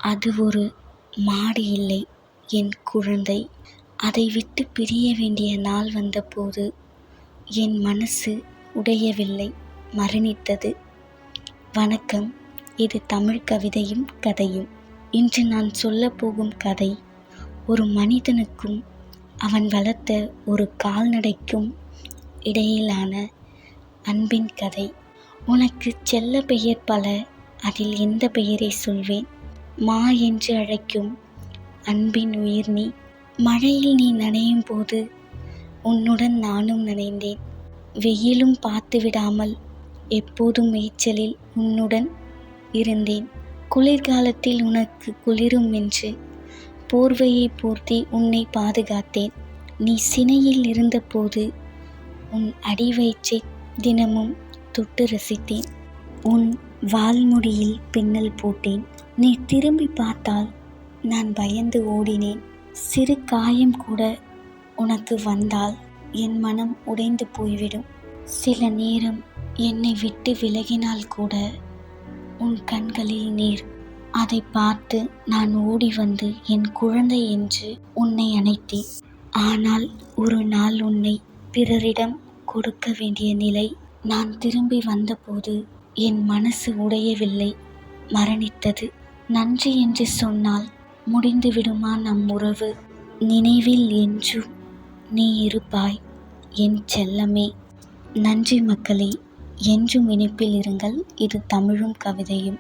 அது ஒரு மாடு இல்லை, என் குழந்தை. அதை விட்டு பிரிய வேண்டிய நாள் வந்தபோது என் மனசு உடையவில்லை, மரணித்தது. வணக்கம். இது தமிழ் கவிதையும் கதையும். இன்று நான் சொல்லப்போகும் கதை ஒரு மனிதனுக்கும் அவன் வளர்த்த ஒரு கால்நடைக்கும் இடையிலான அன்பின் கதை. உனக்கு செல்ல பெயர் பல, அதில் எந்த பெயரை சொல்வேன்? மா என்று அழைக்கும் அன்பின் உயிர் நீ. மழையில் நீ நனையும் போது உன்னுடன் நானும் நனைந்தேன். வெயிலும் பார்த்து விடாமல் எப்போதும் மேய்ச்சலில் உன்னுடன் இருந்தேன். குளிர்காலத்தில் உனக்கு குளிரும் என்று போர்வையை போர்த்தி உன்னை பாதுகாத்தேன். நீ சினையில் இருந்தபோது உன் அடிவயிற்றை தினமும் தொட்டு ரசித்தேன். உன் வால்முடியில் பின்னல் போட்டேன். நீ திரும்பி பார்த்தால் நான் பயந்து ஓடினேன். சிறு காயம் கூட உனக்கு வந்தால் என் மனம் உடைந்து போய்விடும். சில நேரம் என்னை விட்டு விலகினால் கூட உன் கண்களில் நீர். அதை பார்த்து நான் ஓடி வந்து என் குழந்தை என்று உன்னை அணைத்தேன். ஆனால் ஒரு நாள் உன்னை பிறரிடம் கொடுக்க வேண்டிய நிலை. நான் திரும்பி வந்தபோது என் மனசு உடையவில்லை, மரணித்தது. நன்றி என்று சொன்னால் முடிந்து விடுமா நம் உறவு? நினைவில் என்றும் நீ இருப்பாய் என் செல்லமே. நன்றி மக்களே. என்றும் இணைப்பில் இருங்கள். இது தமிழும் கவிதையும்.